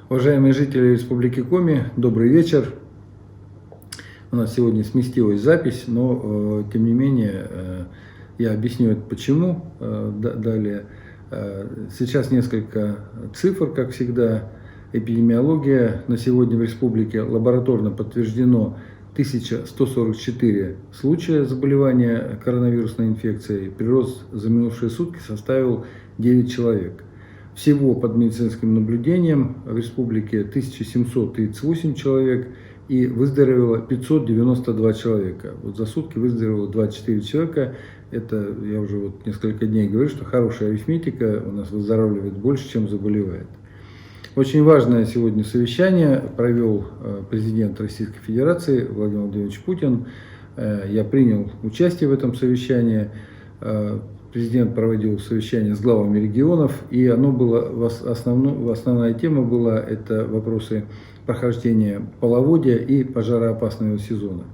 Уважаемые жители Республики Коми, добрый вечер. У нас сегодня сместилась запись, но тем не менее я объясню это почему далее. Сейчас несколько цифр, как всегда. Эпидемиология на сегодня в республике лабораторно подтверждено 1144 случая заболевания коронавирусной инфекцией. Прирост за минувшие сутки составил 9 человек. Всего под медицинским наблюдением в республике 1738 человек и выздоровело 592 человека. Вот за сутки выздоровело 24 человека. Это я уже несколько дней говорю, что хорошая арифметика, у нас выздоравливает больше, чем заболевает. Очень важное сегодня совещание провел президент Российской Федерации Владимир Владимирович Путин. Я принял участие в этом совещании. Президент проводил совещание с главами регионов, и оно было основная тема была это вопросы прохождения половодья и пожароопасного сезона.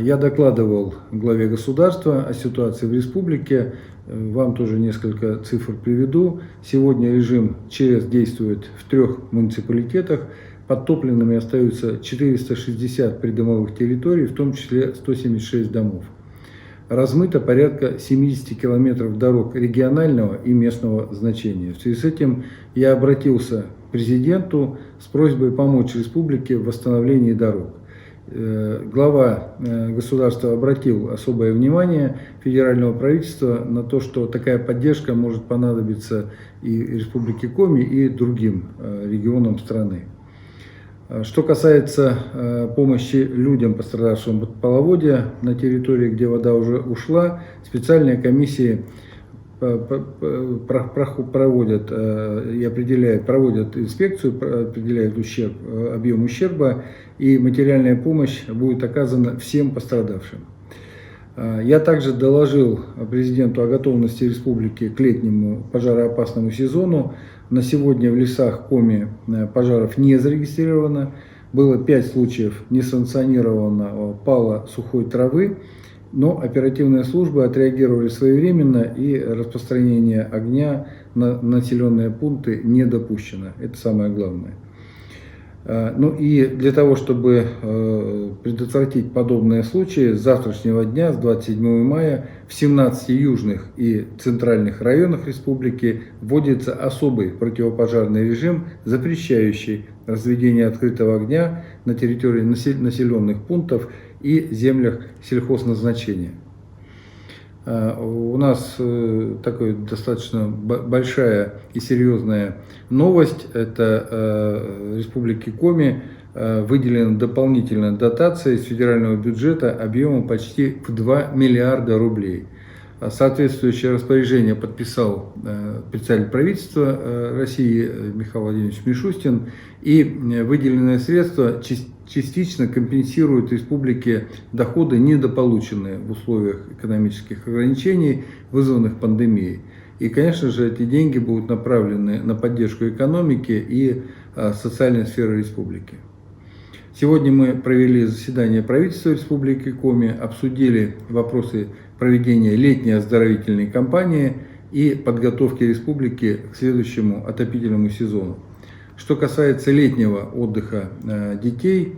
Я докладывал главе государства о ситуации в республике. Вам тоже несколько цифр приведу. Сегодня режим ЧС действует в 3 муниципалитетах. Подтопленными остаются 460 придомовых территорий, в том числе 176 домов. Размыто порядка 70 километров дорог регионального и местного значения. В связи с этим я обратился к президенту с просьбой помочь республике в восстановлении дорог. Глава государства обратил особое внимание федерального правительства на то, что такая поддержка может понадобиться и Республике Коми, и другим регионам страны. Что касается помощи людям, пострадавшим от половодья на территории, где вода уже ушла, специальные комиссии проводят инспекцию, определяют объем ущерба, и материальная помощь будет оказана всем пострадавшим. Я также доложил президенту о готовности республики к летнему пожароопасному сезону. На сегодня в лесах Коми пожаров не зарегистрировано. Было 5 случаев несанкционированного пала сухой травы, но оперативные службы отреагировали своевременно, и распространение огня на населенные пункты не допущено. Это самое главное. Ну и для того, чтобы предотвратить подобные случаи, с завтрашнего дня, с 27 мая, в 17 южных и центральных районах республики вводится особый противопожарный режим, запрещающий разведение открытого огня на территории населенных пунктов и землях сельхозназначения. У нас такая достаточно большая и серьезная новость. Это в Республике Коми выделена дополнительная дотация из федерального бюджета объемом почти в 2 миллиарда рублей. Соответствующее распоряжение подписал председатель правительства России Михаил Владимирович Мишустин, и выделенные средства частично компенсируют республике доходы, недополученные в условиях экономических ограничений, вызванных пандемией. И, конечно же, эти деньги будут направлены на поддержку экономики и социальной сферы республики. Сегодня мы провели заседание правительства Республики Коми, обсудили вопросы проведения летней оздоровительной кампании и подготовки республики к следующему отопительному сезону. Что касается летнего отдыха детей,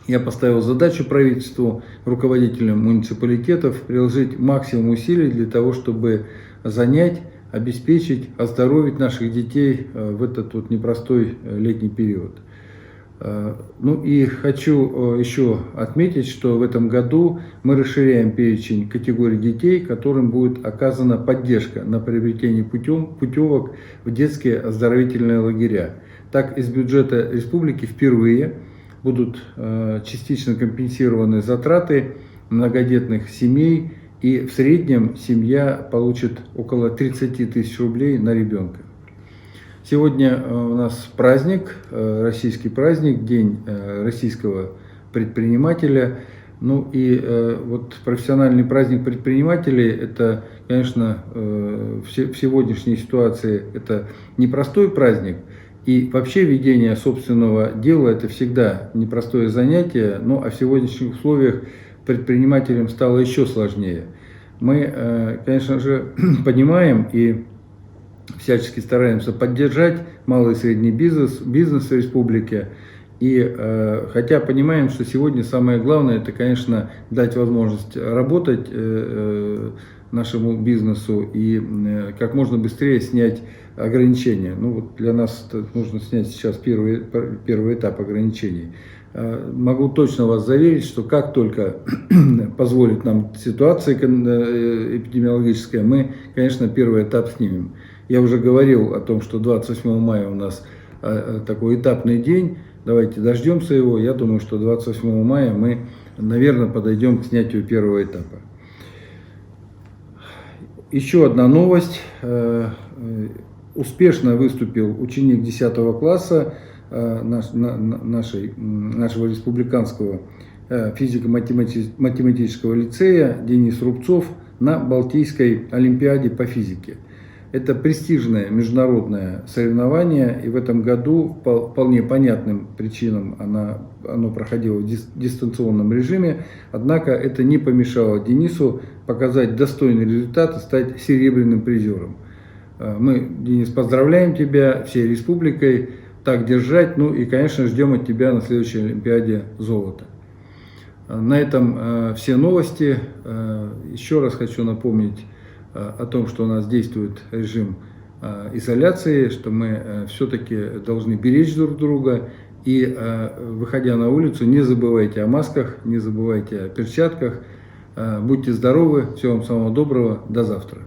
я поставил задачу правительству, руководителям муниципалитетов приложить максимум усилий для того, чтобы занять, обеспечить, оздоровить наших детей в этот непростой летний период. Ну и хочу еще отметить, что в этом году мы расширяем перечень категорий детей, которым будет оказана поддержка на приобретение путевок в детские оздоровительные лагеря. Так, из бюджета республики впервые будут частично компенсированы затраты многодетных семей, и в среднем семья получит около 30 тысяч рублей на ребенка. Сегодня у нас праздник, российский праздник, День российского предпринимателя. Ну и профессиональный праздник предпринимателей, это, конечно, в сегодняшней ситуации это непростой праздник. И вообще ведение собственного дела это всегда непростое занятие, но а в сегодняшних условиях предпринимателям стало еще сложнее. Мы, конечно же, понимаем и всячески стараемся поддержать малый и средний бизнес в республике. И хотя понимаем, что сегодня самое главное, это, конечно, дать возможность работать нашему бизнесу и как можно быстрее снять ограничения. Ну вот для нас нужно снять сейчас первый этап ограничений. Могу точно вас заверить, что как только позволит нам ситуация эпидемиологическая, мы, конечно, первый этап снимем. Я уже говорил о том, что 28 мая у нас такой этапный день. Давайте дождемся его. Я думаю, что 28 мая мы, наверное, подойдем к снятию первого этапа. Еще одна новость. Успешно выступил ученик 10 класса нашего республиканского физико-математического лицея Денис Рубцов на Балтийской олимпиаде по физике. Это престижное международное соревнование, и в этом году по вполне понятным причинам оно проходило в дистанционном режиме, однако это не помешало Денису показать достойный результат и стать серебряным призером. Мы, Денис, поздравляем тебя всей республикой, так держать, ну и, конечно, ждем от тебя на следующей олимпиаде золота. На этом все новости. Еще раз хочу напомнить о том, что у нас действует режим изоляции, что мы все-таки должны беречь друг друга. И, выходя на улицу, не забывайте о масках, не забывайте о перчатках. Будьте здоровы, всего вам самого доброго, до завтра.